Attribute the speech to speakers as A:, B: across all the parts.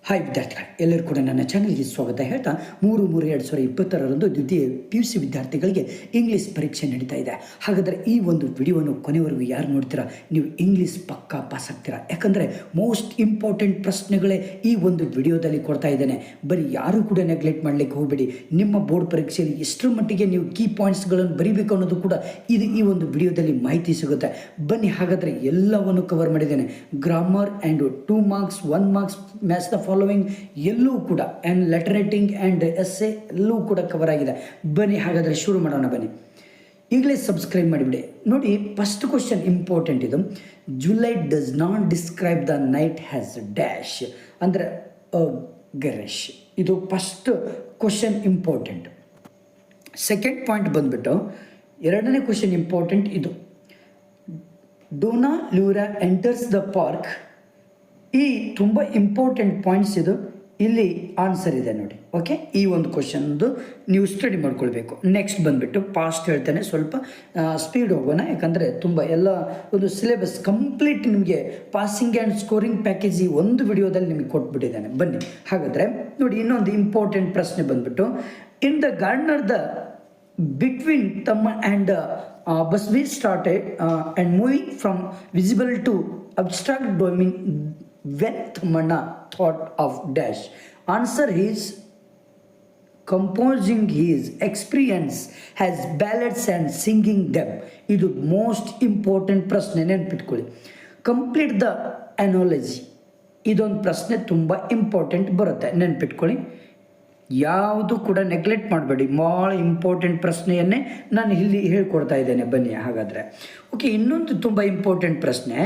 A: Hi ವಿದ್ಯಾರ್ಥಿಗಳು, ಎಲ್ಲರೂ ಕೂಡ ನನ್ನ ಚಾನಲ್ಗೆ ಸ್ವಾಗತ ಹೇಳ್ತಾ 3/3/2020 ದ್ವಿತೀಯ PUC ವಿದ್ಯಾರ್ಥಿಗಳಿಗೆ ಇಂಗ್ಲೀಷ್ ಪರೀಕ್ಷೆ ನಡೀತಾ ಇದೆ. ಹಾಗಾದರೆ ಈ ಒಂದು ವಿಡಿಯೋವನ್ನು ಕೊನೆವರೆಗೂ ಯಾರು ನೋಡ್ತೀರಾ ನೀವು ಇಂಗ್ಲೀಷ್ ಪಕ್ಕಾ ಪಾಸ್ ಆಗ್ತೀರಾ. ಯಾಕಂದರೆ ಮೋಸ್ಟ್ ಇಂಪಾರ್ಟೆಂಟ್ ಪ್ರಶ್ನೆಗಳೇ ಈ ಒಂದು ವಿಡಿಯೋದಲ್ಲಿ ಕೊಡ್ತಾ ಇದ್ದೇನೆ. ಬರೀ ಯಾರು ಕೂಡ ನೆಗ್ಲೆಕ್ಟ್ ಮಾಡಲಿಕ್ಕೆ ಹೋಗಬೇಡಿ. ನಿಮ್ಮ ಬೋರ್ಡ್ ಪರೀಕ್ಷೆಯಲ್ಲಿ ಎಷ್ಟರ ಮಟ್ಟಿಗೆ ನೀವು ಕೀ ಪಾಯಿಂಟ್ಸ್ಗಳನ್ನು ಬರೀಬೇಕು ಅನ್ನೋದು ಕೂಡ ಈ ಒಂದು ವಿಡಿಯೋದಲ್ಲಿ ಮಾಹಿತಿ ಸಿಗುತ್ತೆ. ಬನ್ನಿ, ಹಾಗಾದರೆ ಎಲ್ಲವನ್ನು ಕವರ್ ಮಾಡಿದ್ದೇನೆ. Grammar and 2 marks 1 marks match the following ಎಲ್ಲೂ ಕೂಡ and letter writing and essay ಎಲ್ಲೂ ಕೂಡ ಕವರ್ ಆಗಿದೆ. ಬನ್ನಿ ಹಾಗಾದರೆ ಶುರು ಮಾಡೋಣ. ಬನ್ನಿ, ಈಗಲೇ ಸಬ್ಸ್ಕ್ರೈಬ್ ಮಾಡಿಬಿಡಿ. ನೋಡಿ, ಫಸ್ಟ್ ಕ್ವಶನ್ ಇಂಪಾರ್ಟೆಂಟ್ ಇದು. July does not describe the night has dash ಅಂದರೆ ಗರೇಶ್. ಇದು first question important. Second point ಬಂದ್ಬಿಟ್ಟು ಎರಡನೇ ಕ್ವಶನ್ ಇಂಪಾರ್ಟೆಂಟ್ ಇದು. Dona ಲೂರಾ enters the park. ಈ ತುಂಬ ಇಂಪಾರ್ಟೆಂಟ್ ಪಾಯಿಂಟ್ಸ್ ಇದು. ಇಲ್ಲಿ ಆನ್ಸರ್ ಇದೆ ನೋಡಿ. ಓಕೆ, ಈ ಒಂದು ಕ್ವಶನ್ದು ನೀವು ಸ್ಟಡಿ ಮಾಡ್ಕೊಳ್ಬೇಕು. ನೆಕ್ಸ್ಟ್ ಬಂದುಬಿಟ್ಟು ಪಾಸ್ಟ್ ಹೇಳ್ತೇನೆ, ಸ್ವಲ್ಪ ಸ್ಪೀಡ್ ಹೋಗೋಣ. ಯಾಕಂದರೆ ತುಂಬ ಎಲ್ಲ ಒಂದು ಸಿಲೆಬಸ್ ಕಂಪ್ಲೀಟ್ ನಿಮಗೆ ಪಾಸಿಂಗ್ ಆ್ಯಂಡ್ ಸ್ಕೋರಿಂಗ್ ಪ್ಯಾಕೇಜ್ ಈ ಒಂದು ವಿಡಿಯೋದಲ್ಲಿ ನಿಮಗೆ ಕೊಟ್ಬಿಟ್ಟಿದ್ದಾನೆ. ಬನ್ನಿ ಹಾಗಾದರೆ ನೋಡಿ, ಇನ್ನೊಂದು ಇಂಪಾರ್ಟೆಂಟ್ ಪ್ರಶ್ನೆ ಬಂದುಬಿಟ್ಟು ಇನ್ the gardener the between Thamma and Basvi started and moving from visible to abstract domain when Thammana thought of dash. Answer is composing his experience has ballads and singing them. ಇದು most important ಪ್ರಶ್ನೆ, ನೆನ್ಪಿಟ್ಕೊಳ್ಳಿ. Complete the analogy, ಇದೊಂದು ಪ್ರಶ್ನೆ ತುಂಬ important ಬರುತ್ತೆ, ನೆನ್ಪಿಟ್ಕೊಳ್ಳಿ. ಯಾವುದು ಕೂಡ ನೆಗ್ಲೆಕ್ಟ್ ಮಾಡಬೇಡಿ. ಭಾಳ ಇಂಪಾರ್ಟೆಂಟ್ ಪ್ರಶ್ನೆಯನ್ನೇ ನಾನು ಇಲ್ಲಿ ಹೇಳ್ಕೊಡ್ತಾ ಇದ್ದೇನೆ. ಬನ್ನಿ ಹಾಗಾದರೆ. ಓಕೆ, ಇನ್ನೊಂದು ತುಂಬ ಇಂಪಾರ್ಟೆಂಟ್ ಪ್ರಶ್ನೆ.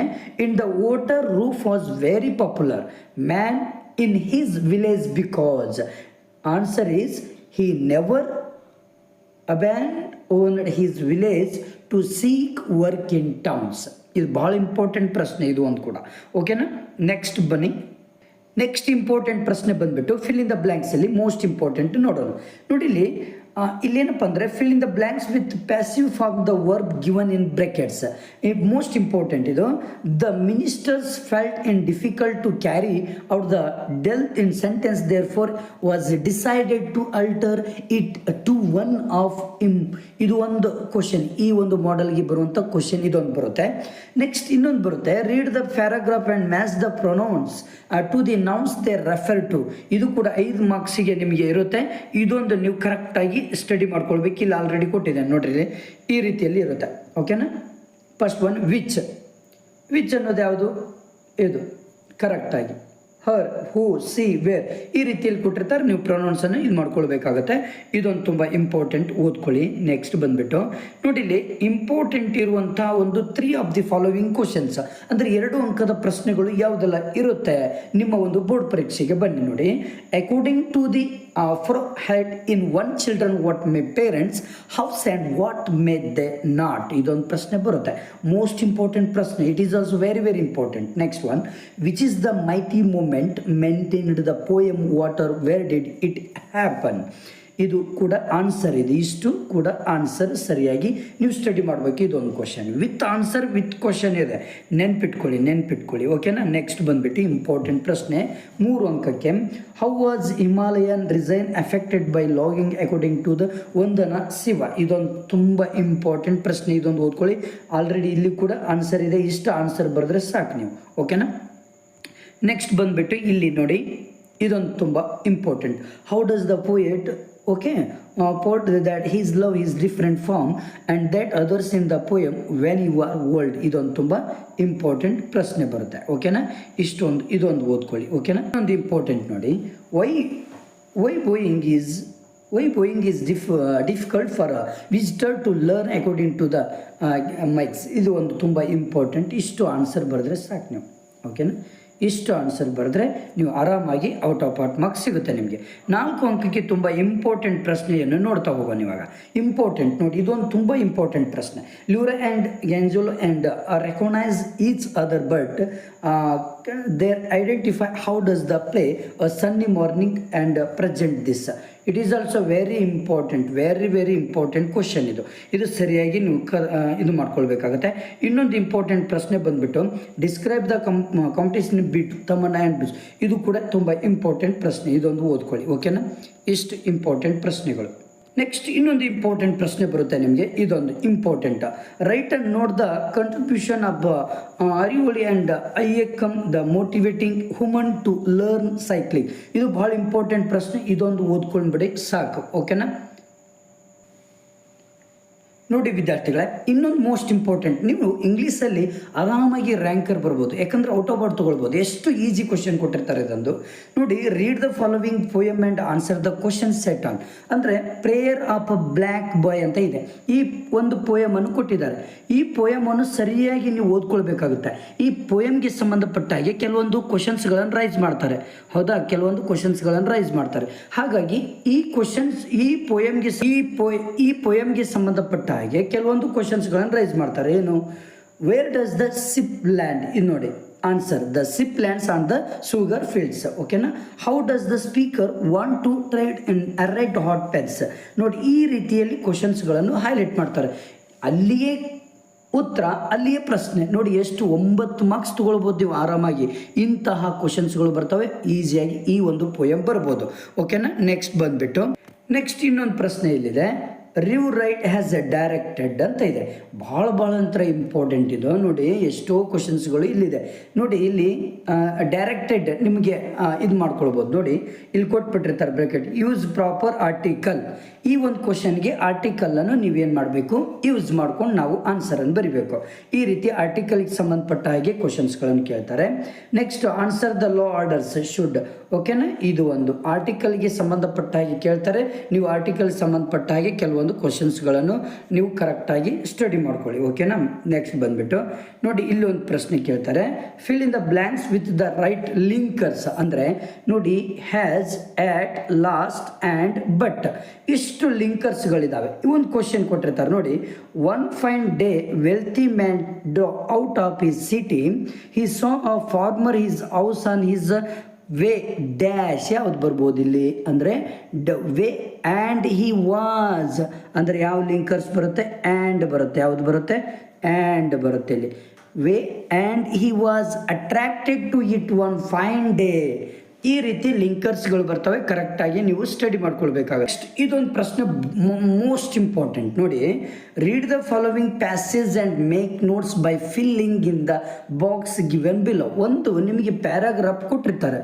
A: In the water roof was very popular man in his village because. Answer is he never abandoned his village to seek work in towns. ಇದು ಭಾಳ ಇಂಪಾರ್ಟೆಂಟ್ ಪ್ರಶ್ನೆ ಇದು ಒಂದು ಕೂಡ. ಓಕೆನಾ, ನೆಕ್ಸ್ಟ್ ಬನ್ನಿ. ನೆಕ್ಸ್ಟ್ ಇಂಪಾರ್ಟೆಂಟ್ ಪ್ರಶ್ನೆ ಬಂದುಬಿಟ್ಟು ಫಿಲ್ ಇನ್ ದ ಬ್ಲ್ಯಾಂಕ್ಸಲ್ಲಿ ಮೋಸ್ಟ್ ಇಂಪಾರ್ಟೆಂಟ್ ನೋಡೋಣ. ನೋಡಿ, ಇಲ್ಲೇನಪ್ಪ ಅಂದರೆ fill in the blanks with passive form the verb given in brackets. Most important ಇದು. The ministers felt in difficult to carry out the ಡೆಲ್ತ್ in sentence therefore was decided to alter it to one of him. ಇದು ಒಂದು question, ಈ ಒಂದು ಮಾಡೆಲ್ಗೆ ಬರುವಂಥ question ಇದೊಂದು ಬರುತ್ತೆ. Next ಇನ್ನೊಂದು ಬರುತ್ತೆ, read the paragraph and match the pronouns to the nouns they refer to. ಇದು ಕೂಡ 5 ಮಾರ್ಕ್ಸಿಗೆ ನಿಮಗೆ ಇರುತ್ತೆ. ಇದೊಂದು ನೀವು ಕರೆಕ್ಟಾಗಿ ಸ್ಟಡಿ ಮಾಡ್ಕೊಳ್ಬೇಕು. ಇಲ್ಲಿ ಆಲ್ರೆಡಿ ಕೊಟ್ಟಿದ್ದೇನೆ ನೋಡ್ರಿ, ಈ ರೀತಿಯಲ್ಲಿ ಇರುತ್ತೆ. ಓಕೆನಾ, ಫಸ್ಟ್ ಒನ್ ವಿಚ್. ವಿಚ್ ಅನ್ನೋದು ಯಾವುದು? ಇದು ಕರೆಕ್ಟಾಗಿ ಹರ್, ಹೂ, ಸಿ, ವೇರ್ ಈ ರೀತಿಯಲ್ಲಿ ಕೊಟ್ಟಿರ್ತಾರೆ. ನೀವು ಪ್ರೊನೌನ್ಸನ್ನು ಇದು ಮಾಡ್ಕೊಳ್ಬೇಕಾಗತ್ತೆ. ಇದೊಂದು ತುಂಬ ಇಂಪಾರ್ಟೆಂಟ್, ಓದ್ಕೊಳ್ಳಿ. ನೆಕ್ಸ್ಟ್ ಬಂದುಬಿಟ್ಟು ನೋಡಿ, ಇಲ್ಲಿ ಇಂಪಾರ್ಟೆಂಟ್ ಇರುವಂಥ ಒಂದು 3 ಆಫ್ ದಿ ಫಾಲೋವಿಂಗ್ ಕ್ವಶನ್ಸ್ ಅಂದರೆ 2 ಅಂಕದ ಪ್ರಶ್ನೆಗಳು ಯಾವುದೆಲ್ಲ ಇರುತ್ತೆ ನಿಮ್ಮ ಒಂದು ಬೋರ್ಡ್ ಪರೀಕ್ಷೆಗೆ. ಬನ್ನಿ ನೋಡಿ. According to the for had in one children what may parents house and what may they not. ಇದೊಂದು ಪ್ರಶ್ನೆ ಬರುತ್ತೆ, ಮೋಸ್ಟ್ ಇಂಪಾರ್ಟೆಂಟ್ ಪ್ರಶ್ನೆ. It is also very important. Next one, which is the mighty moment maintained the poem water where did it happen. ಇದು ಕೂಡ answer ಇದೆ. ಇಷ್ಟು ಕೂಡ answer ಸರಿಯಾಗಿ ನೀವು ಸ್ಟಡಿ ಮಾಡಬೇಕು. ಇದೊಂದು question with answer with question ಇದೆ, ನೆನ್ಪಿಟ್ಕೊಳ್ಳಿ. ಓಕೆನಾ, ನೆಕ್ಸ್ಟ್ ಬಂದುಬಿಟ್ಟು ಇಂಪಾರ್ಟೆಂಟ್ ಪ್ರಶ್ನೆ 3 ಅಂಕಕ್ಕೆ. How was Himalayan region affected by logging according to the Vandana Shiva. ಇದೊಂದು ತುಂಬ ಇಂಪಾರ್ಟೆಂಟ್ ಪ್ರಶ್ನೆ, ಇದೊಂದು ಓದ್ಕೊಳ್ಳಿ. ಆಲ್ರೆಡಿ ಇಲ್ಲಿ ಕೂಡ ಆನ್ಸರ್ ಇದೆ. ಇಷ್ಟು ಆನ್ಸರ್ ಬರೆದ್ರೆ ಸಾಕು ನೀವು. ಓಕೆನಾ, ನೆಕ್ಸ್ಟ್ ಬಂದುಬಿಟ್ಟು ಇಲ್ಲಿ ನೋಡಿ, ಇದೊಂದು ತುಂಬ important. How does the poet put that his love is different from and that others in the poem when you are old. ಇದೊಂದು ತುಂಬ ಇಂಪಾರ್ಟೆಂಟ್ ಪ್ರಶ್ನೆ ಬರುತ್ತೆ. ಓಕೆನಾ, ಇದೊಂದು ಓದ್ಕೊಳ್ಳಿ. ಓಕೆನಾ, ಒಂದು ಇಂಪಾರ್ಟೆಂಟ್ ನೋಡಿ. why Boeing is difficult for a visitor to learn according to the mics. ಇದು ಒಂದು ತುಂಬ ಇಂಪಾರ್ಟೆಂಟ್. ಇಷ್ಟು ಆನ್ಸರ್ ಬರೆದ್ರೆ ಸಾಕು ನೀವು. ಓಕೆನಾ, ಇಷ್ಟು ಆನ್ಸರ್ ಬರೆದ್ರೆ ನೀವು ಆರಾಮಾಗಿ ಔಟ್ ಆಫ್ ಮಾರ್ಕ್ಸ್ ಸಿಗುತ್ತೆ ನಿಮಗೆ. 4 ಅಂಕಕ್ಕೆ ತುಂಬ ಇಂಪಾರ್ಟೆಂಟ್ ಪ್ರಶ್ನೆಯನ್ನು ನೋಡ್ತಾ ಹೋಗೋಣ ಇವಾಗ. ಇಂಪಾರ್ಟೆಂಟ್ ನೋಡಿ, ಇದೊಂದು ತುಂಬ ಇಂಪಾರ್ಟೆಂಟ್ ಪ್ರಶ್ನೆ. Laura and Gonzalo and recognise each other but there identify how does the play a sunny morning and present this. It is also very important, very important question ಇದು ಸರಿಯಾಗಿ ನೀವು ಇದು ಮಾಡ್ಕೊಳ್ಬೇಕಾಗತ್ತೆ. ಇನ್ನೊಂದು ಇಂಪಾರ್ಟೆಂಟ್ ಪ್ರಶ್ನೆ ಬಂದ್ಬಿಟ್ಟು ಡಿಸ್ಕ್ರೈಬ್ ದ ಕಾಂಪಿಟೇಷನ್ ಬಿಟ್ ತಮನ್ನ and blues. ಇದು ಕೂಡ ತುಂಬ ಇಂಪಾರ್ಟೆಂಟ್ ಪ್ರಶ್ನೆ, ಇದೊಂದು ಓದ್ಕೊಳ್ಳಿ. ಓಕೆನಾ, ಇಷ್ಟು ಇಂಪಾರ್ಟೆಂಟ್ ಪ್ರಶ್ನೆಗಳು. ನೆಕ್ಸ್ಟ್ ಇನ್ನೊಂದು ಇಂಪಾರ್ಟೆಂಟ್ ಪ್ರಶ್ನೆ ಬರುತ್ತೆ ನಿಮಗೆ, ಇದೊಂದು important. Write and note the contribution of ಅರಿವೋಳಿ ಆ್ಯಂಡ್ ಐಎಕಮ್ the motivating human to learn cycling. ಇದು ಭಾಳ ಇಂಪಾರ್ಟೆಂಟ್ ಪ್ರಶ್ನೆ, ಇದೊಂದು ಓದ್ಕೊಂಡ್ಬಿಡಿ ಸಾಕು. ಓಕೆನಾ, ನೋಡಿ ವಿದ್ಯಾರ್ಥಿಗಳೇ, ಇನ್ನೊಂದು ಮೋಸ್ಟ್ ಇಂಪಾರ್ಟೆಂಟ್, ನೀವು ಇಂಗ್ಲೀಷಲ್ಲಿ ಆರಾಮಾಗಿ ರ್ಯಾಂಕರ್ ಬರ್ಬೋದು, ಯಾಕಂದರೆ ಔಟ್ ಆಫ್ ಔಟ್ ತೊಗೊಳ್ಬೋದು. ಎಷ್ಟು ಈಸಿ ಕ್ವಶನ್ ಕೊಟ್ಟಿರ್ತಾರೆ ಇದೊಂದು ನೋಡಿ. Read the following poem and answer the question set on. ಅಂದರೆ ಪ್ರೇಯರ್ ಆಫ್ ಅ ಬ್ಲ್ಯಾಕ್ ಬಾಯ್ ಅಂತ ಇದೆ. ಈ ಒಂದು ಪೋಯಮನ್ನು ಕೊಟ್ಟಿದ್ದಾರೆ. ಈ ಪೋಯಮನ್ನು ಸರಿಯಾಗಿ ನೀವು ಓದ್ಕೊಳ್ಬೇಕಾಗುತ್ತೆ. ಈ ಪೋಯಮ್ಗೆ ಸಂಬಂಧಪಟ್ಟ ಹಾಗೆ ಕೆಲವೊಂದು ಕ್ವಶನ್ಸ್ಗಳನ್ನು ರೈಸ್ ಮಾಡ್ತಾರೆ, ಹೌದಾ, ಕೆಲವೊಂದು ಕ್ವಶನ್ಸ್ಗಳನ್ನು ರೈಸ್ ಮಾಡ್ತಾರೆ. ಹಾಗಾಗಿ ಈ ಕ್ವಶನ್ಸ್ ಈ ಪೋಯಮ್ಗೆ ಸಂಬಂಧಪಟ್ಟ ಹಾಗೆ ಕೆಲವೊಂದು ಕ್ವಶನ್ಸ್ಗಳನ್ನು ರೈಸ್ ಮಾಡ್ತಾರೆ. ಏನು, where does the ship land? ಇದು ನೋಡಿ answer, the ship lands on the sugar fields. ಓಕೆನಾ, how does the speaker want to trade in red hot pens? ನೋಡಿ, ಈ ರೀತಿಯಲ್ಲಿ ಕ್ವಶನ್ಸ್ಗಳನ್ನು ಹೈಲೈಟ್ ಮಾಡ್ತಾರೆ. ಅಲ್ಲಿಯೇ ಉತ್ತರ, ಅಲ್ಲಿಯೇ ಪ್ರಶ್ನೆ. ನೋಡಿ ಎಷ್ಟು 9 ಮಾರ್ಕ್ಸ್ ತೊಗೊಳ್ಬೋದು ನೀವು ಆರಾಮಾಗಿ. ಇಂತಹ ಕ್ವಶನ್ಸ್ಗಳು ಬರ್ತವೆ, ಈಸಿಯಾಗಿ ಈ ಒಂದು ಪೋಯಮ್ ಬರ್ಬೋದು. ಓಕೆನಾ, ನೆಕ್ಸ್ಟ್ ಇನ್ನೊಂದು ಪ್ರಶ್ನೆ ಇಲ್ಲಿದೆ. ರಿವ್ ರೈಟ್ ಹ್ಯಾಸ್ ಎ ಡೈರೆಕ್ಟೆಡ್ ಅಂತ ಇದೆ. ಭಾಳ ಅಂತರ ಇಂಪಾರ್ಟೆಂಟ್ ಇದು. ನೋಡಿ ಎಷ್ಟೋ ಕ್ವಶನ್ಸ್ಗಳು ಇಲ್ಲಿದೆ. ನೋಡಿ ಇಲ್ಲಿ ಡೈರೆಕ್ಟೆಡ್ ನಿಮಗೆ ಇದು ಮಾಡ್ಕೊಳ್ಬೋದು. ನೋಡಿ ಇಲ್ಲಿ ಕೊಟ್ಬಿಟ್ಟಿರ್ತಾರೆ ಬ್ರಾಕೆಟ್, ಯೂಸ್ ಪ್ರಾಪರ್ ಆರ್ಟಿಕಲ್. ಈ ಒಂದು ಕ್ವಶನ್ಗೆ ಆರ್ಟಿಕಲನ್ನು ನೀವೇನು ಮಾಡಬೇಕು, ಯೂಸ್ ಮಾಡ್ಕೊಂಡು ನಾವು ಆನ್ಸರನ್ನು ಬರಿಬೇಕು. ಈ ರೀತಿ ಆರ್ಟಿಕಲ್ಗೆ ಸಂಬಂಧಪಟ್ಟ ಹಾಗೆ ಕ್ವಶನ್ಸ್ಗಳನ್ನು ಕೇಳ್ತಾರೆ. Next answer the law orders should. ಓಕೆನಾ, ಇದು ಒಂದು ಆರ್ಟಿಕಲ್ಗೆ ಸಂಬಂಧಪಟ್ಟ ಹಾಗೆ ಕೇಳ್ತಾರೆ. ನೀವು ಆರ್ಟಿಕಲ್ಗೆ ಸಂಬಂಧಪಟ್ಟ ಹಾಗೆ ಕೆಲವೊಂದು ಕ್ವಶನ್ಸ್ಗಳನ್ನು ನೀವು ಕರೆಕ್ಟಾಗಿ ಸ್ಟಡಿ ಮಾಡ್ಕೊಳ್ಳಿ. ಓಕೆನಾ, ನೆಕ್ಸ್ಟ್ ಬಂದ್ಬಿಟ್ಟು ನೋಡಿ ಇಲ್ಲಿ ಒಂದು ಪ್ರಶ್ನೆ ಕೇಳ್ತಾರೆ. Fill in the blanks with the right linkers. ಅಂದರೆ ನೋಡಿ has, at, last and but, ಇಷ್ಟು ಲಿಂಕರ್ಸ್ಗಳಿದ್ದಾವೆ. ಒಂದು ಕ್ವಶನ್ ಕೊಟ್ಟಿರ್ತಾರೆ ನೋಡಿ. One fine day wealthy man out of his city he saw a farmer his house on his way dash. ಯಾವ್ದು ಬರ್ಬೋದು ಇಲ್ಲಿ ಅಂದರೆ ವೇ ಆ್ಯಂಡ್ ಹಿ ವಾಸ್. ಅಂದರೆ ಯಾವ ಲಿಂಕರ್ಸ್ ಬರುತ್ತೆ, ಆ್ಯಂಡ್ ಬರುತ್ತೆ. ಯಾವುದು ಬರುತ್ತೆ, ಆ್ಯಂಡ್ ಬರುತ್ತೆ ಇಲ್ಲಿ. Way and he was attracted to it one fine day. ಈ ರೀತಿ ಲಿಂಕರ್ಸ್ಗಳು ಬರ್ತವೆ, ಕರೆಕ್ಟಾಗಿ ನೀವು ಸ್ಟಡಿ ಮಾಡ್ಕೊಳ್ಬೇಕಾಗುತ್ತೆ. ಇದೊಂದು ಪ್ರಶ್ನೆ ಮೋಸ್ಟ್ ಇಂಪಾರ್ಟೆಂಟ್. ನೋಡಿ, read the following passage and make notes by filling in the box given below. ಒಂದು ನಿಮಗೆ ಪ್ಯಾರಾಗ್ರಾಫ್ ಕೊಟ್ಟಿರ್ತಾರೆ.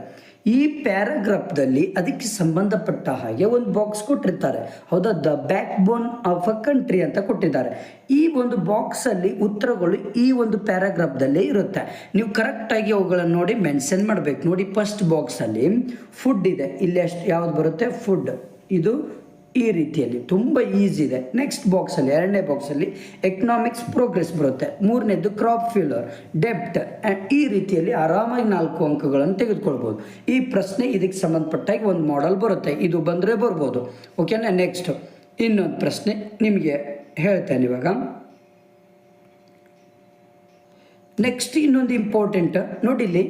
A: ಈ ಪ್ಯಾರಾಗ್ರಾಫ್ದಲ್ಲಿ ಅದಕ್ಕೆ ಸಂಬಂಧಪಟ್ಟ ಹಾಗೆ ಒಂದು ಬಾಕ್ಸ್ ಕೊಟ್ಟಿರ್ತಾರೆ, ಹೌದಾ. The back bone of a country ಅಂತ ಕೊಟ್ಟಿದ್ದಾರೆ. ಈ ಒಂದು ಬಾಕ್ಸಲ್ಲಿ ಉತ್ತರಗಳು ಈ ಒಂದು ಪ್ಯಾರಾಗ್ರಾಫ್ದಲ್ಲೇ ಇರುತ್ತೆ. ನೀವು ಕರೆಕ್ಟಾಗಿ ಅವುಗಳನ್ನು ನೋಡಿ ಮೆನ್ಷನ್ ಮಾಡಬೇಕು. ನೋಡಿ ಫಸ್ಟ್ ಬಾಕ್ಸಲ್ಲಿ ಫುಡ್ ಇದೆ, ಇಲ್ಲಿ ಎಷ್ಟು ಯಾವ್ದು ಬರುತ್ತೆ, ಫುಡ್. ಇದು ಈ ರೀತಿಯಲ್ಲಿ ತುಂಬ ಈಸಿ ಇದೆ. ನೆಕ್ಸ್ಟ್ ಬಾಕ್ಸಲ್ಲಿ, ಎರಡನೇ ಬಾಕ್ಸಲ್ಲಿ ಎಕನಾಮಿಕ್ಸ್ ಪ್ರೋಗ್ರೆಸ್ ಬರುತ್ತೆ. ಮೂರನೇದು ಕ್ರಾಪ್ ಫೇಲ್ಯೂರ್, ಡೆಬ್ಟ್. ಈ ರೀತಿಯಲ್ಲಿ ಆರಾಮಾಗಿ 4 ಅಂಕಗಳನ್ನು ತೆಗೆದುಕೊಳ್ಬೋದು. ಈ ಪ್ರಶ್ನೆ ಇದಕ್ಕೆ ಸಂಬಂಧಪಟ್ಟಾಗಿ ಒಂದು ಮಾಡೆಲ್ ಬರುತ್ತೆ, ಇದು ಬಂದರೆ ಬರ್ಬೋದು. ಓಕೆನಾ, ನೆಕ್ಸ್ಟ್ ಇನ್ನೊಂದು ಪ್ರಶ್ನೆ ನಿಮಗೆ ಹೇಳ್ತೇನೆ ಇವಾಗ. ನೆಕ್ಸ್ಟ್ ಇನ್ನೊಂದು ಇಂಪಾರ್ಟೆಂಟ್ ನೋಡಿ, ಇಲ್ಲಿ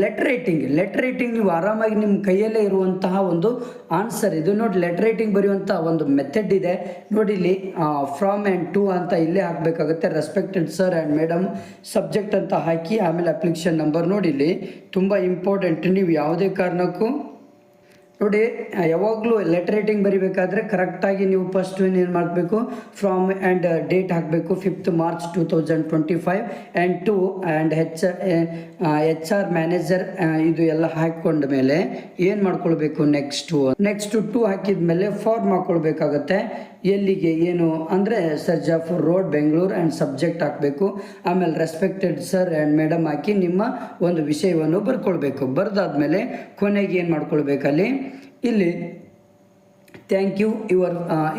A: ಲೆಟರ್ ರೈಟಿಂಗ್ ನೀವು ಆರಾಮಾಗಿ ನಿಮ್ಮ ಕೈಯಲ್ಲೇ ಇರುವಂತಹ ಒಂದು ಆನ್ಸರ್ ಇದು. ನೋಡಿ ಲೆಟರ್ ರೈಟಿಂಗ್ ಬರೆಯುವಂಥ ಒಂದು ಮೆಥಡ್ ಇದೆ. ನೋಡಿ ಇಲ್ಲಿ ಫ್ರಮ್ ಆ್ಯಂಡ್ ಟು ಅಂತ ಇಲ್ಲೇ ಹಾಕಬೇಕಾಗುತ್ತೆ. Respected sir and madam, subject ಅಂತ ಹಾಕಿ ಆಮೇಲೆ ಅಪ್ಲಿಕೇಶನ್ ನಂಬರ್. ನೋಡಿ ಇಲ್ಲಿ ತುಂಬ ಇಂಪಾರ್ಟೆಂಟ್. ನೀವು ಯಾವುದೇ ಕಾರಣಕ್ಕೂ ನೋಡಿ ಯಾವಾಗಲೂ ಲೆಟರ್ ರೈಟಿಂಗ್ ಬರಿಬೇಕಾದ್ರೆ ಕರೆಕ್ಟಾಗಿ ನೀವು ಫಸ್ಟ್ ಏನು ಮಾಡಬೇಕು, ಫ್ರಾಮ್ ಆ್ಯಂಡ್ ಡೇಟ್ ಹಾಕಬೇಕು. 5th March 2025 and to and H R manager ಇದು ಎಲ್ಲ ಹಾಕ್ಕೊಂಡ ಮೇಲೆ ಏನು ಮಾಡ್ಕೊಳ್ಬೇಕು, ನೆಕ್ಸ್ಟು ಟು ಹಾಕಿದ ಮೇಲೆ ಫಾರ್ಮ್ ಹಾಕ್ಕೊಳ್ಬೇಕಾಗತ್ತೆ. ಎಲ್ಲಿಗೆ ಏನು ಅಂದರೆ Sarjapur road Bengaluru and subject ಹಾಕಬೇಕು. ಆಮೇಲೆ ರೆಸ್ಪೆಕ್ಟೆಡ್ ಸರ್ ಆ್ಯಂಡ್ ಮೇಡಮ್ ಹಾಕಿ ನಿಮ್ಮ ಒಂದು ವಿಷಯವನ್ನು ಬರ್ಕೊಳ್ಬೇಕು. ಬರೆದಾದ್ಮೇಲೆ ಕೊನೆಗೆ ಏನು ಮಾಡ್ಕೊಳ್ಬೇಕಲ್ಲಿ ಇಲ್ಲಿ ಥ್ಯಾಂಕ್ ಯು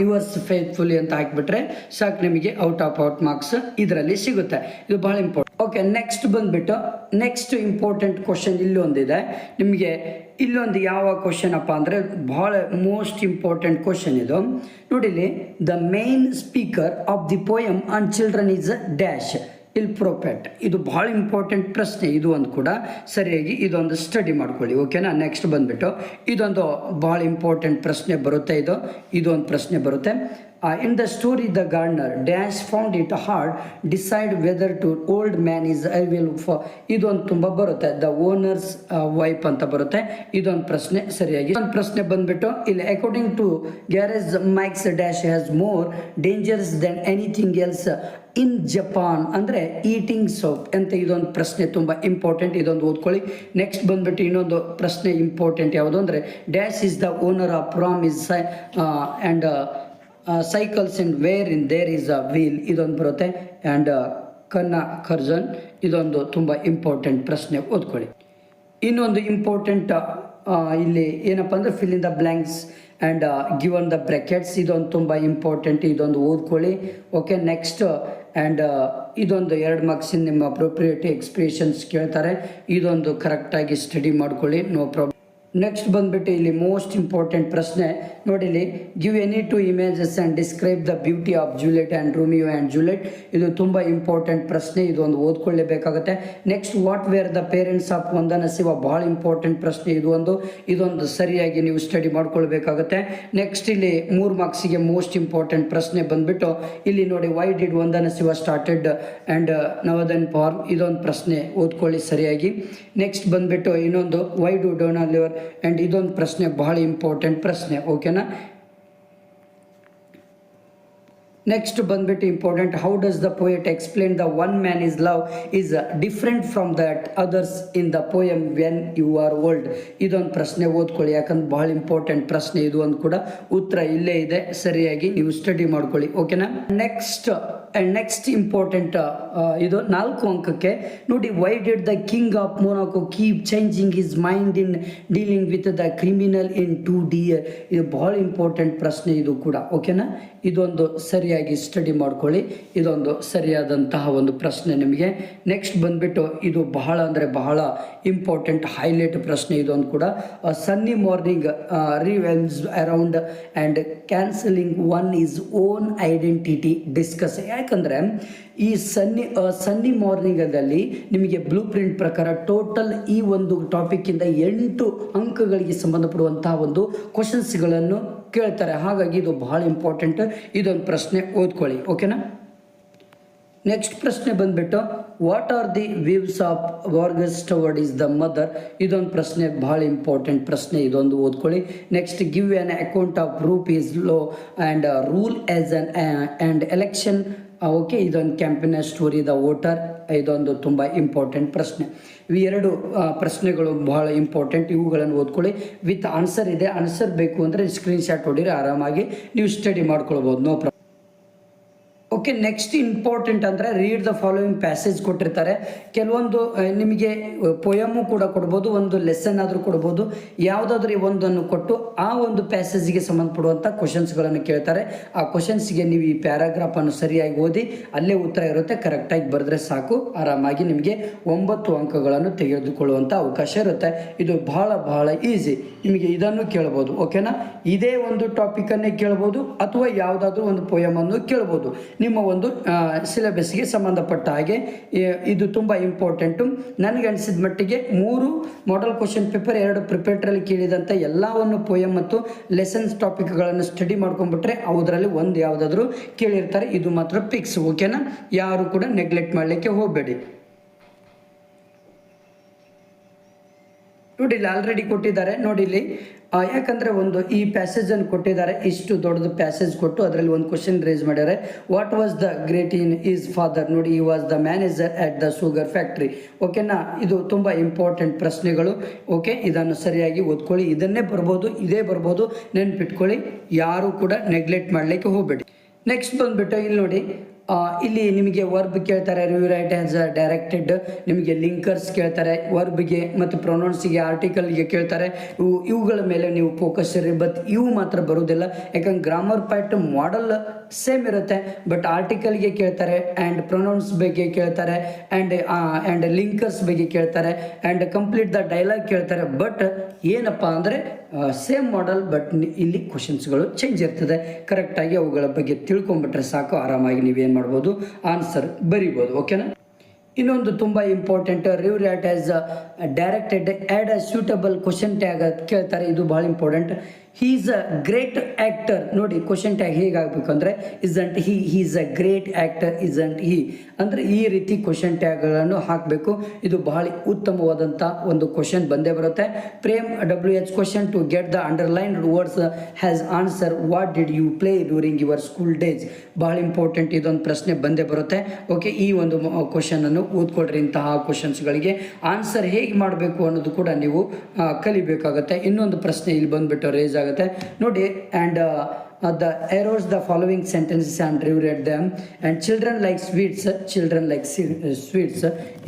A: ಯುವರ್ಸ್ ಫೇತ್ಫುಲಿ ಅಂತ ಹಾಕಿಬಿಟ್ರೆ ಸಾಕು, ನಿಮಗೆ ಔಟ್ ಮಾರ್ಕ್ಸ್ ಇದರಲ್ಲಿ ಸಿಗುತ್ತೆ. ಇದು ಭಾಳ ಇಂಪಾರ್ಟೆಂಟ್. ಓಕೆ, ನೆಕ್ಸ್ಟ್ ಬಂದುಬಿಟ್ಟು ನೆಕ್ಸ್ಟ್ ಇಂಪಾರ್ಟೆಂಟ್ ಕ್ವಶನ್ ಇಲ್ಲೊಂದಿದೆ ನಿಮಗೆ. ಇಲ್ಲೊಂದು ಯಾವ ಕ್ವಶನ್ ಅಪ್ಪ ಅಂದರೆ ಭಾಳ ಮೋಸ್ಟ್ ಇಂಪಾರ್ಟೆಂಟ್ ಕ್ವಶನ್ ಇದು. ನೋಡಿಲಿ, the main speaker of the poem on children is dash. Ill prophet. ಇದು ಭಾಳ ಇಂಪಾರ್ಟೆಂಟ್ ಪ್ರಶ್ನೆ, ಇದು ಒಂದು ಕೂಡ ಸರಿಯಾಗಿ ಇದೊಂದು ಸ್ಟಡಿ ಮಾಡ್ಕೊಳ್ಳಿ. ಓಕೆನಾ. ನೆಕ್ಸ್ಟ್ ಬಂದುಬಿಟ್ಟು ಇದೊಂದು ಭಾಳ ಇಂಪಾರ್ಟೆಂಟ್ ಪ್ರಶ್ನೆ ಬರುತ್ತೆ. ಇದು ಒಂದು ಪ್ರಶ್ನೆ ಬರುತ್ತೆ. In the story, the gardener dash found it hard decide whether to old man is available for. ಇದೊಂದು ತುಂಬ ಬರುತ್ತೆ. ದ ಓನರ್ಸ್ ವೈಫ್ ಅಂತ ಬರುತ್ತೆ. ಇದೊಂದು ಪ್ರಶ್ನೆ ಸರಿಯಾಗಿ. ಒಂದು ಪ್ರಶ್ನೆ ಬಂದ್ಬಿಟ್ಟು ಇಲ್ಲಿ according to garage mikes dash has more dangers than anything else in Japan ಅಂದರೆ ಈಟಿಂಗ್ ಸೋಪ್ ಅಂತ. ಇದೊಂದು ಪ್ರಶ್ನೆ ತುಂಬ ಇಂಪಾರ್ಟೆಂಟ್, ಇದೊಂದು ಓದ್ಕೊಳ್ಳಿ. ನೆಕ್ಸ್ಟ್ ಬಂದ್ಬಿಟ್ಟು ಇನ್ನೊಂದು ಪ್ರಶ್ನೆ ಇಂಪಾರ್ಟೆಂಟ್ ಯಾವುದು ಅಂದರೆ dash is the owner of promise and cycles and where in there is a wheel. ಇದೊಂದು ಬರುತ್ತೆ. ಆ್ಯಂಡ್ ಕನ್ನ ಕರ್ಜನ್. ಇದೊಂದು ತುಂಬ ಇಂಪಾರ್ಟೆಂಟ್ ಪ್ರಶ್ನೆ, ಓದ್ಕೊಳ್ಳಿ. ಇನ್ನೊಂದು ಇಂಪಾರ್ಟೆಂಟ್ ಇಲ್ಲಿ ಏನಪ್ಪ ಅಂದರೆ fill in the blanks and given the brackets. ಇದೊಂದು ತುಂಬ ಇಂಪಾರ್ಟೆಂಟ್, ಇದೊಂದು ಓದ್ಕೊಳ್ಳಿ. ಓಕೆ. ನೆಕ್ಸ್ಟ್ ಆ್ಯಂಡ್ ಇದೊಂದು 2 ಮಾರ್ಕ್ಸಿನ ನಿಮ್ಮ ಅಪ್ರೋಪ್ರಿಯೇಟ್ ಎಕ್ಸ್ಪ್ರೆಷನ್ಸ್ ಕೇಳ್ತಾರೆ. ಇದೊಂದು ಕರೆಕ್ಟಾಗಿ ಸ್ಟಡಿ ಮಾಡ್ಕೊಳ್ಳಿ, ನೋ ಪ್ರಾಬ್ಲಮ್. ನೆಕ್ಸ್ಟ್ ಬಂದುಬಿಟ್ಟು ಇಲ್ಲಿ ಮೋಸ್ಟ್ ಇಂಪಾರ್ಟೆಂಟ್ ಪ್ರಶ್ನೆ ನೋಡಿ. ಇಲ್ಲಿ give any 2 images and describe the beauty of Juliet and Romeo and Juliet. ಇದು ತುಂಬ ಇಂಪಾರ್ಟೆಂಟ್ ಪ್ರಶ್ನೆ, ಇದೊಂದು ಓದ್ಕೊಳ್ಳೇಬೇಕಾಗುತ್ತೆ. Next what were the parents of Vandana Shiva. ಭಾಳ ಇಂಪಾರ್ಟೆಂಟ್ ಪ್ರಶ್ನೆ, ಇದೊಂದು ಸರಿಯಾಗಿ ನೀವು ಸ್ಟಡಿ ಮಾಡ್ಕೊಳ್ಬೇಕಾಗುತ್ತೆ. ನೆಕ್ಸ್ಟ್ ಇಲ್ಲಿ 3 ಮಾರ್ಕ್ಸಿಗೆ ಮೋಸ್ಟ್ ಇಂಪಾರ್ಟೆಂಟ್ ಪ್ರಶ್ನೆ ಬಂದುಬಿಟ್ಟು ಇಲ್ಲಿ ನೋಡಿ why did Vandana Shiva started and Navodaya farm. ಇದೊಂದು ಪ್ರಶ್ನೆ ಓದ್ಕೊಳ್ಳಿ ಸರಿಯಾಗಿ. ನೆಕ್ಸ್ಟ್ ಬಂದುಬಿಟ್ಟು ಇನ್ನೊಂದು why do Donald liver and ಇದೊಂದು ಪ್ರಶ್ನೆ ಭಾಳ ಇಂಪಾರ್ಟೆಂಟ್ ಪ್ರಶ್ನೆ. ಓಕೆನಾ. ನೆಕ್ಸ್ಟ್ ಬಂದ್ಬಿಟ್ಟು important how does the poet explain the one man is love is different from that others in the poem when you are old. ಇದೊಂದು ಪ್ರಶ್ನೆ ಓದ್ಕೊಳ್ಳಿ, ಯಾಕಂದ್ರೆ ಭಾಳ ಇಂಪಾರ್ಟೆಂಟ್ ಪ್ರಶ್ನೆ. ಇದು ಒಂದು ಕೂಡ ಉತ್ತರ ಇಲ್ಲೇ ಇದೆ, ಸರಿಯಾಗಿ ನೀವು ಸ್ಟಡಿ ಮಾಡ್ಕೊಳ್ಳಿ. ಓಕೆನಾ. ನೆಕ್ಸ್ಟ್ ಇಂಪಾರ್ಟೆಂಟ್ ಇದು 4 ಅಂಕಕ್ಕೆ ನೋಡಿ. Why did the king of Monaco keep changing his mind in dealing with the criminal in 2 years. ಇದು ಭಾಳ ಇಂಪಾರ್ಟೆಂಟ್ ಪ್ರಶ್ನೆ ಇದು ಕೂಡ. ಓಕೆನಾ. ಇದೊಂದು ಸರಿಯಾಗಿ ಸ್ಟಡಿ ಮಾಡ್ಕೊಳ್ಳಿ, ಇದೊಂದು ಸರಿಯಾದಂತಹ ಒಂದು ಪ್ರಶ್ನೆ ನಿಮಗೆ. ನೆಕ್ಸ್ಟ್ ಬಂದುಬಿಟ್ಟು ಇದು ಬಹಳ ಅಂದರೆ ಬಹಳ ಇಂಪಾರ್ಟೆಂಟ್ ಹೈಲೈಟ್ ಪ್ರಶ್ನೆ. ಇದೊಂದು ಕೂಡ sunny morning revels around and cancelling one is own identity discuss. ಯಾಕಂದರೆ ಈ ಸನ್ನಿ ಮಾರ್ನಿಂಗದಲ್ಲಿ ನಿಮಗೆ ಬ್ಲೂ ಪ್ರಿಂಟ್ ಪ್ರಕಾರ ಟೋಟಲ್ ಈ ಒಂದು ಟಾಪಿಕ್ಕಿಂದ 8 ಅಂಕಗಳಿಗೆ ಸಂಬಂಧಪಡುವಂತಹ ಒಂದು ಕ್ವಶನ್ಸ್ಗಳನ್ನು ಕೇಳ್ತಾರೆ. ಹಾಗಾಗಿ ಇದು ಬಹಳ ಇಂಪಾರ್ಟೆಂಟ್, ಇದೊಂದು ಪ್ರಶ್ನೆ ಓದ್ಕೊಳ್ಳಿ. ಓಕೆನಾ. ನೆಕ್ಸ್ಟ್ ಪ್ರಶ್ನೆ ಬಂದುಬಿಟ್ಟು what are the views of Vargas toward is the mother. ಇದೊಂದು ಪ್ರಶ್ನೆ ಭಾಳ ಇಂಪಾರ್ಟೆಂಟ್ ಪ್ರಶ್ನೆ, ಇದೊಂದು ಓದ್ಕೊಳ್ಳಿ. Next give an account of rupees low and rule as an and election. Okay. ಇದೊಂದು ಕ್ಯಾಂಪೇನ್ ಸ್ಟೋರಿ ದ ವೋಟರ್. ಇದೊಂದು ತುಂಬ ಇಂಪಾರ್ಟೆಂಟ್ ಪ್ರಶ್ನೆ. ಇವು 2 ಪ್ರಶ್ನೆಗಳು ಬಹಳ ಇಂಪಾರ್ಟೆಂಟ್, ಇವುಗಳನ್ನು ಓದ್ಕೊಳ್ಳಿ. ವಿತ್ ಆನ್ಸರ್ ಇದೆ, ಆನ್ಸರ್ ಬೇಕು ಅಂದರೆ ಸ್ಕ್ರೀನ್ಶಾಟ್ ಹೊಡೀರಿ, ಆರಾಮಾಗಿ ನೀವು ಸ್ಟಡಿ ಮಾಡ್ಕೊಳ್ಬೋದು, no problem. Okay. Next important ಅಂದರೆ ರೀಡ್ ದ ಫಾಲೋವಿಂಗ್ ಪ್ಯಾಸೇಜ್ ಕೊಟ್ಟಿರ್ತಾರೆ. ಕೆಲವೊಂದು ನಿಮಗೆ ಪೊಯಮು ಕೂಡ ಕೊಡ್ಬೋದು, ಒಂದು ಲೆಸನ್ ಆದರೂ ಕೊಡ್ಬೋದು. ಯಾವುದಾದ್ರೂ ಒಂದನ್ನು ಕೊಟ್ಟು ಆ ಒಂದು ಪ್ಯಾಸೇಜ್ಗೆ ಸಂಬಂಧಪಡುವಂಥ ಕ್ವಶನ್ಸ್ಗಳನ್ನು ಕೇಳ್ತಾರೆ. ಆ ಕ್ವಶನ್ಸ್ಗೆ ನೀವು ಈ ಪ್ಯಾರಾಗ್ರಾಫನ್ನು ಸರಿಯಾಗಿ ಓದಿ, ಅಲ್ಲೇ ಉತ್ತರ ಇರುತ್ತೆ, ಕರೆಕ್ಟಾಗಿ ಬರೆದ್ರೆ ಸಾಕು, ಆರಾಮಾಗಿ ನಿಮಗೆ 9 ಅಂಕಗಳನ್ನು ತೆಗೆದುಕೊಳ್ಳುವಂಥ ಅವಕಾಶ ಇರುತ್ತೆ. ಇದು ಬಹಳ ಈಸಿ. ನಿಮಗೆ ಇದನ್ನು ಕೇಳ್ಬೋದು. ಓಕೆನಾ. ಇದೇ ಒಂದು ಟಾಪಿಕನ್ನೇ ಕೇಳ್ಬೋದು ಅಥವಾ ಯಾವುದಾದ್ರೂ ಒಂದು ಪೊಯಮನ್ನು ಕೇಳ್ಬೋದು. ನಿಮ್ಮ ಒಂದು ಸಿಲೆಬಸ್ಗೆ ಸಂಬಂಧಪಟ್ಟ ಹಾಗೆ ಇದು ತುಂಬ ಇಂಪಾರ್ಟೆಂಟು. ನನಗೆ ಅನಿಸಿದ ಮಟ್ಟಿಗೆ 3 ಮಾಡೆಲ್ ಕ್ವಶನ್ ಪೇಪರ್ 2 ಪ್ರಿಪೇರ್ಟ್ರಲ್ಲಿ ಕೇಳಿದಂಥ ಎಲ್ಲವನ್ನು ಪೋಯಮ್ ಮತ್ತು ಲೆಸನ್ಸ್ ಟಾಪಿಕ್ಗಳನ್ನು ಸ್ಟಡಿ ಮಾಡ್ಕೊಂಡ್ಬಿಟ್ರೆ ಅದರಲ್ಲಿ ಒಂದು ಯಾವುದಾದ್ರೂ ಕೇಳಿರ್ತಾರೆ. ಇದು ಮಾತ್ರ ಫಿಕ್ಸ್. ಓಕೆನಾ. ಯಾರು ಕೂಡ ನೆಗ್ಲೆಕ್ಟ್ ಮಾಡಲಿಕ್ಕೆ ಹೋಗಬೇಡಿ. ನೋಡಿ ಇಲ್ಲಿ ಆಲ್ರೆಡಿ ಕೊಟ್ಟಿದ್ದಾರೆ. ನೋಡಿ ಇಲ್ಲಿ ಯಾಕಂದರೆ ಒಂದು ಈ ಪ್ಯಾಸೇಜನ್ನು ಕೊಟ್ಟಿದ್ದಾರೆ, ಇಷ್ಟು ದೊಡ್ಡದು ಪ್ಯಾಸೇಜ್ ಕೊಟ್ಟು ಅದರಲ್ಲಿ ಒಂದು ಕ್ವಶನ್ ರೇಸ್ ಮಾಡ್ಯಾರೆ. What was the great in is father. ನೋಡಿ ಈ was the manager at the sugar factory. ಓಕೆನಾ. ಇದು ತುಂಬ ಇಂಪಾರ್ಟೆಂಟ್ ಪ್ರಶ್ನೆಗಳು. ಓಕೆ. ಇದನ್ನು ಸರಿಯಾಗಿ ಓದ್ಕೊಳ್ಳಿ. ಇದನ್ನೇ ಬರ್ಬೋದು, ಇದೇ ಬರ್ಬೋದು, ನೆನ್ಪಿಟ್ಕೊಳ್ಳಿ. ಯಾರು ಕೂಡ ನೆಗ್ಲೆಕ್ಟ್ ಮಾಡಲಿಕ್ಕೆ ಹೋಗಬೇಡಿ. ನೆಕ್ಸ್ಟ್ ಬಂದುಬಿಟ್ಟು ಇಲ್ಲಿ ನೋಡಿ, ಇಲ್ಲಿ ನಿಮಗೆ ವರ್ಬ್ ಕೇಳ್ತಾರೆ, ರಿವ್ಯೂ ರೈಟ್ ಆ್ಯಸ್ ಡೈರೆಕ್ಟೆಡ್. ನಿಮಗೆ ಲಿಂಕರ್ಸ್ ಕೇಳ್ತಾರೆ, ವರ್ಬ್ಗೆ ಮತ್ತು ಪ್ರೊನೌನ್ಸಿಗೆ, ಆರ್ಟಿಕಲ್ಗೆ ಕೇಳ್ತಾರೆ. ಇವುಗಳ ಮೇಲೆ ನೀವು ಫೋಕಸ್ ಇರಿ. ಬಟ್ ಇವು ಮಾತ್ರ ಬರೋದಿಲ್ಲ, ಯಾಕಂದ್ರೆ ಗ್ರಾಮರ್ ಪಾರ್ಟ್ ಮಾಡಲ್ ಸೇಮ್ ಇರುತ್ತೆ. ಬಟ್ ಆರ್ಟಿಕಲ್ಗೆ ಕೇಳ್ತಾರೆ, ಆ್ಯಂಡ್ ಪ್ರೊನೌನ್ಸ್ ಬಗ್ಗೆ ಕೇಳ್ತಾರೆ, ಆ್ಯಂಡ್ ಲಿಂಕರ್ಸ್ ಬಗ್ಗೆ ಕೇಳ್ತಾರೆ, ಆ್ಯಂಡ್ ಕಂಪ್ಲೀಟ್ ದ ಡೈಲಾಗ್ ಕೇಳ್ತಾರೆ. ಬಟ್ ಏನಪ್ಪ ಅಂದರೆ ಸೇಮ್ ಮಾಡಲ್, ಬಟ್ ಇಲ್ಲಿ ಕ್ವಶನ್ಸ್ಗಳು ಚೇಂಜ್ ಇರ್ತದೆ. ಕರೆಕ್ಟಾಗಿ ಅವುಗಳ ಬಗ್ಗೆ ತಿಳ್ಕೊಂಬಿಟ್ರೆ ಸಾಕು, ಆರಾಮಾಗಿ ನೀವೇನು ಮಾಡ್ಬೋದು, ಆನ್ಸರ್ ಬರಿಬೋದು. ಓಕೆನಾ. ಇನ್ನೊಂದು ತುಂಬ important, rewrite as directed add a suitable question tag ಅಂತ ಕೇಳ್ತಾರೆ. ಇದು ಭಾಳ important. He is a great actor. ನೋಡಿ ಕ್ವಶನ್ ಟ್ಯಾಗ್ ಹೇಗಾಗಬೇಕು ಅಂದರೆ isn't he is a great actor isn't he ಅಂದರೆ ಈ ರೀತಿ ಕ್ವಶನ್ ಟ್ಯಾಗ್ಗಳನ್ನು ಹಾಕಬೇಕು. ಇದು ಬಹಳ ಉತ್ತಮವಾದಂಥ ಒಂದು ಕ್ವಶನ್ ಬಂದೇ ಬರುತ್ತೆ. Frame WH question to get the underlined words has answer what did you play during your school days. ಬಹಳ ಇಂಪಾರ್ಟೆಂಟ್, ಇದೊಂದು ಪ್ರಶ್ನೆ ಬಂದೇ ಬರುತ್ತೆ. ಓಕೆ, ಈ ಒಂದು ಕ್ವಶನನ್ನು ಓದ್ಕೊಳ್ರಿ. ಇಂತಹ ಕ್ವಶನ್ಸ್ಗಳಿಗೆ ಆನ್ಸರ್ ಹೇಗೆ ಮಾಡಬೇಕು ಅನ್ನೋದು ಕೂಡ ನೀವು ಕಲಿಬೇಕಾಗುತ್ತೆ. ಇನ್ನೊಂದು ಪ್ರಶ್ನೆ ಇಲ್ಲಿ ಬಂದುಬಿಟ್ಟು ರೇಸ್ ಆಗುತ್ತೆ ನೋಡಿ. And the arrows the following sentences and reread them. And children like sweets, children like sweets.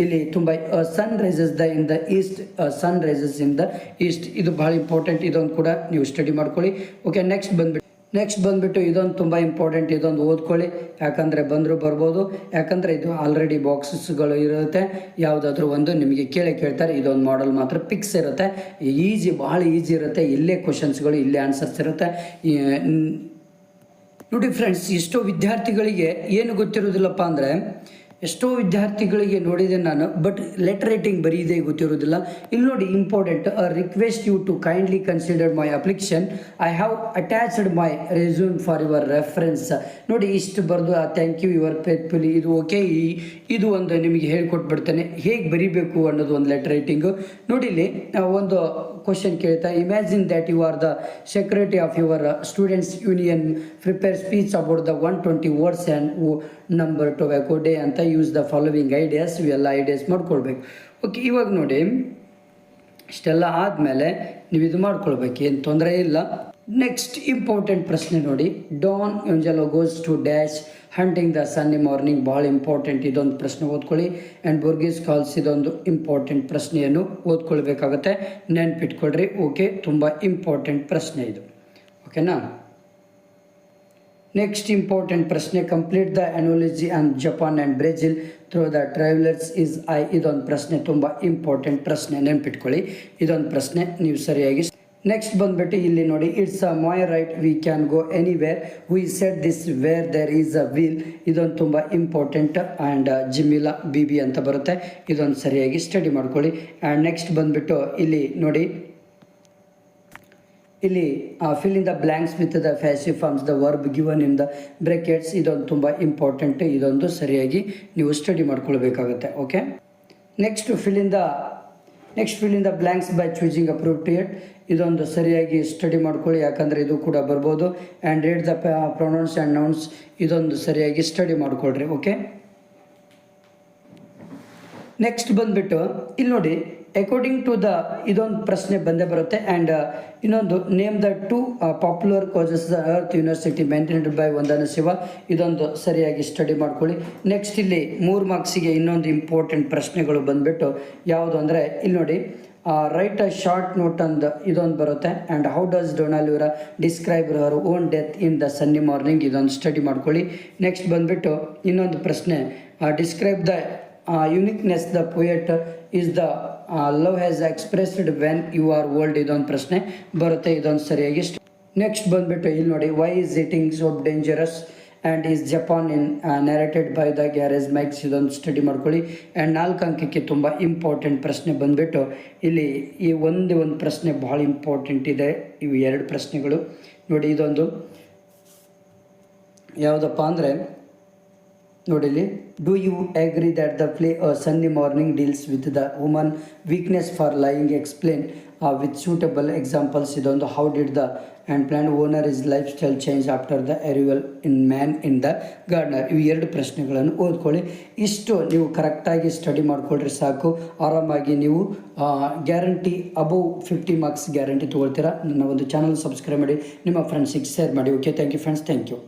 A: ಇಲ್ಲಿ ತುಂಬ sun rises in the east, sun rises in the east. ಇದು ಭಾಳ ಇಂಪಾರ್ಟೆಂಟ್, ಇದೊಂದು ಕೂಡ ನೀವು ಸ್ಟಡಿ ಮಾಡ್ಕೊಳ್ಳಿ. ಓಕೆ, ನೆಕ್ಸ್ಟ್ ಬಂದುಬಿಟ್ಟು ಇದೊಂದು ತುಂಬ ಇಂಪಾರ್ಟೆಂಟ್, ಇದೊಂದು ಓದ್ಕೊಳ್ಳಿ. ಯಾಕಂದರೆ ಬರ್ಬೋದು, ಯಾಕಂದರೆ ಇದು ಆಲ್ರೆಡಿ ಬಾಕ್ಸಸ್ಗಳು ಇರುತ್ತೆ. ಯಾವುದಾದ್ರೂ ಒಂದು ನಿಮಗೆ ಕೇಳ್ತಾರೆ. ಇದೊಂದು ಮಾಡಲ್ ಮಾತ್ರ ಫಿಕ್ಸ್ ಇರುತ್ತೆ. ಭಾಳ ಈಸಿ ಇರುತ್ತೆ. ಇಲ್ಲೇ ಕ್ವಶನ್ಸ್ಗಳು, ಇಲ್ಲೇ ಆನ್ಸರ್ಸ್ ಇರುತ್ತೆ. ನೋಡಿ ಫ್ರೆಂಡ್ಸ್, ಎಷ್ಟೋ ವಿದ್ಯಾರ್ಥಿಗಳಿಗೆ ಏನು ಗೊತ್ತಿರೋದಿಲ್ಲಪ್ಪ ಅಂದರೆ, ಎಷ್ಟೋ ವಿದ್ಯಾರ್ಥಿಗಳಿಗೆ ನೋಡಿದೆ ನಾನು, ಬಟ್ ಲೆಟರ್ ರೈಟಿಂಗ್ ಬರೀದೇ ಗೊತ್ತಿರೋದಿಲ್ಲ. ಇಲ್ಲಿ ನೋಡಿ important, request you to kindly consider my application, I have attached my resume for your reference. ನೋಡಿ ಇಷ್ಟು ಬರೆದು ಥ್ಯಾಂಕ್ ಯು ಯುವರ್ ಫೇತ್ಫುಲಿ, ಇದು ಓಕೆ. ಇದು ಒಂದು ನಿಮಗೆ ಹೇಳ್ಕೊಟ್ಬಿಡ್ತೇನೆ ಹೇಗೆ ಬರೀಬೇಕು ಅನ್ನೋದು ಒಂದು ಲೆಟರ್ ರೈಟಿಂಗು. ನೋಡಿ ಇಲ್ಲಿ ಒಂದು ಕ್ವಶನ್ ಕೇಳ್ತಾ, imagine that you are the secretary of your students union, prepare speech about the 120 words and number tobacco day ಅಂತ. Use the following ideas. ಇವೆಲ್ಲ ಐಡಿಯಾಸ್ ಮಾಡ್ಕೊಳ್ಬೇಕು. ಓಕೆ, ಇವಾಗ ನೋಡಿ ಇಷ್ಟೆಲ್ಲ ಆದಮೇಲೆ ನೀವು ಇದು ಮಾಡ್ಕೊಳ್ಬೇಕು, ಏನು ತೊಂದರೆ ಇಲ್ಲ. ನೆಕ್ಸ್ಟ್ ಇಂಪಾರ್ಟೆಂಟ್ ಪ್ರಶ್ನೆ ನೋಡಿ, don Angelo goes to dash hunting the sunny morning. ಭಾಳ ಇಂಪಾರ್ಟೆಂಟ್, ಇದೊಂದು ಪ್ರಶ್ನೆ ಓದ್ಕೊಳ್ಳಿ. ಆ್ಯಂಡ್ ಬುರ್ಗಿಸ್ ಕಾಲ್ಸ್, ಇದೊಂದು ಇಂಪಾರ್ಟೆಂಟ್ ಪ್ರಶ್ನೆಯನ್ನು ಓದ್ಕೊಳ್ಬೇಕಾಗತ್ತೆ, ನೆನ್ಪಿಟ್ಕೊಳ್ರಿ. ಓಕೆ, ತುಂಬ ಇಂಪಾರ್ಟೆಂಟ್ ಪ್ರಶ್ನೆ ಇದು. ಓಕೆನಾ. ನೆಕ್ಸ್ಟ್ ಇಂಪಾರ್ಟೆಂಟ್ ಪ್ರಶ್ನೆ, complete the analogy on Japan and Brazil through the travellers is I. ಇದೊಂದು ಪ್ರಶ್ನೆ ತುಂಬ ಇಂಪಾರ್ಟೆಂಟ್ ಪ್ರಶ್ನೆ, ನೆನ್ಪಿಟ್ಕೊಳ್ಳಿ. ಇದೊಂದು ಪ್ರಶ್ನೆ ನೀವು ಸರಿಯಾಗಿ. ನೆಕ್ಸ್ಟ್ ಬಂದುಬಿಟ್ಟು ಇಲ್ಲಿ ನೋಡಿ, it's a my right we can go anywhere, we set this where there is a wheel. ಇದೊಂದು ತುಂಬ ಇಂಪಾರ್ಟೆಂಟ್. ಆ್ಯಂಡ್ ಜಿಮಿಲಾ ಬಿಬಿ ಅಂತ ಬರುತ್ತೆ. ಇದೊಂದು ಸರಿಯಾಗಿ ಸ್ಟಡಿ ಮಾಡ್ಕೊಳ್ಳಿ. ಆ್ಯಂಡ್ ನೆಕ್ಸ್ಟ್ ಬಂದುಬಿಟ್ಟು ಇಲ್ಲಿ ನೋಡಿ, ಇಲ್ಲಿ fill in the blanks with the passive forms the verb given in the brackets. ಇದೊಂದು ತುಂಬ ಇಂಪಾರ್ಟೆಂಟ್, ಇದೊಂದು ಸರಿಯಾಗಿ ನೀವು ಸ್ಟಡಿ ಮಾಡ್ಕೊಳ್ಬೇಕಾಗುತ್ತೆ. Okay, next fill in the blanks by choosing appropriate. ಇದೊಂದು ಸರಿಯಾಗಿ ಸ್ಟಡಿ ಮಾಡ್ಕೊಳ್ಳಿ, ಯಾಕಂದರೆ ಇದು ಕೂಡ ಬರ್ಬೋದು. And read the pronouns and nouns. ಇದೊಂದು ಸರಿಯಾಗಿ ಸ್ಟಡಿ ಮಾಡ್ಕೊಳ್ರಿ. ಓಕೆ, ನೆಕ್ಸ್ಟ್ ಬಂದುಬಿಟ್ಟು ಇಲ್ಲಿ ನೋಡಿ, ಅಕಾರ್ಡಿಂಗ್ ಟು ದ, ಇದೊಂದು ಪ್ರಶ್ನೆ ಬಂದೇ ಬರುತ್ತೆ. ಆ್ಯಂಡ್ ಇನ್ನೊಂದು, name the 2 popular causes the earth university maintained by Vandana Shiva. ಇದೊಂದು ಸರಿಯಾಗಿ ಸ್ಟಡಿ ಮಾಡ್ಕೊಳ್ಳಿ. ನೆಕ್ಸ್ಟ್ ಇಲ್ಲಿ 3 ಮಾರ್ಕ್ಸಿಗೆ ಇನ್ನೊಂದು ಇಂಪಾರ್ಟೆಂಟ್ ಪ್ರಶ್ನೆಗಳು ಬಂದುಬಿಟ್ಟು ಯಾವುದು ಅಂದರೆ, ಇಲ್ಲಿ ನೋಡಿ, ರೈಟ್ ಅ ಶಾರ್ಟ್ ನೋಟ್ ಅಂದ್ ಇದೊಂದು ಬರುತ್ತೆ. ಆ್ಯಂಡ್ ಹೌ ಡಸ್ ಡೊನಾಲ್ಡ್ ಇವರ describe our own death in the sunny morning. ಇದೊಂದು ಸ್ಟಡಿ ಮಾಡ್ಕೊಳ್ಳಿ. ನೆಕ್ಸ್ಟ್ ಬಂದುಬಿಟ್ಟು ಇನ್ನೊಂದು ಪ್ರಶ್ನೆ, describe the uniqueness the poet is the love has expressed when you are old. ಇದೊಂದು ಪ್ರಶ್ನೆ ಬರುತ್ತೆ, ಇದೊಂದು ಸರಿಯಾಗಿ. ನೆಕ್ಸ್ಟ್ ಬಂದುಬಿಟ್ಟು ಇಲ್ಲಿ ನೋಡಿ, why is eating so dangerous and is Japan in narrated by the garage mikes. ಇದೊಂದು ಸ್ಟಡಿ ಮಾಡ್ಕೊಳ್ಳಿ. ಆ್ಯಂಡ್ 4 ಅಂಕಕ್ಕೆ ತುಂಬ ಇಂಪಾರ್ಟೆಂಟ್ ಪ್ರಶ್ನೆ ಬಂದುಬಿಟ್ಟು ಇಲ್ಲಿ ಈ ಒಂದು ಪ್ರಶ್ನೆ ಭಾಳ ಇಂಪಾರ್ಟೆಂಟ್ ಇದೆ. ಇವು 2 ಪ್ರಶ್ನೆಗಳು ನೋಡಿ. ಇದೊಂದು ಯಾವುದಪ್ಪ ಅಂದರೆ ನೋಡಿ ಇಲ್ಲಿ, do you agree that the play a sunny morning deals with the woman weakness for lying explain with suitable examples. ಇದೊಂದು, how did the and plan owner is life style change after the arrival in man in the gardener. ಇವು 2 ಪ್ರಶ್ನೆಗಳನ್ನು ಓದ್ಕೊಳ್ಳಿ. ಇಷ್ಟು ನೀವು ಕರೆಕ್ಟಾಗಿ study ಮಾಡ್ಕೊಳ್ರಿ ಸಾಕು. ಆರಾಮಾಗಿ ನೀವು ಗ್ಯಾರಂಟಿ ಅಬೌವ್ 50 ಮಾರ್ಕ್ಸ್ ಗ್ಯಾರಂಟಿ ತೊಗೊಳ್ತೀರಾ. ನನ್ನ ಒಂದು ಚಾನಲ್ ಸಬ್ಸ್ಕ್ರೈಬ್ ಮಾಡಿ, ನಿಮ್ಮ ಫ್ರೆಂಡ್ಸಿಗೆ ಶೇರ್ ಮಾಡಿ. Okay, thank you friends, thank you.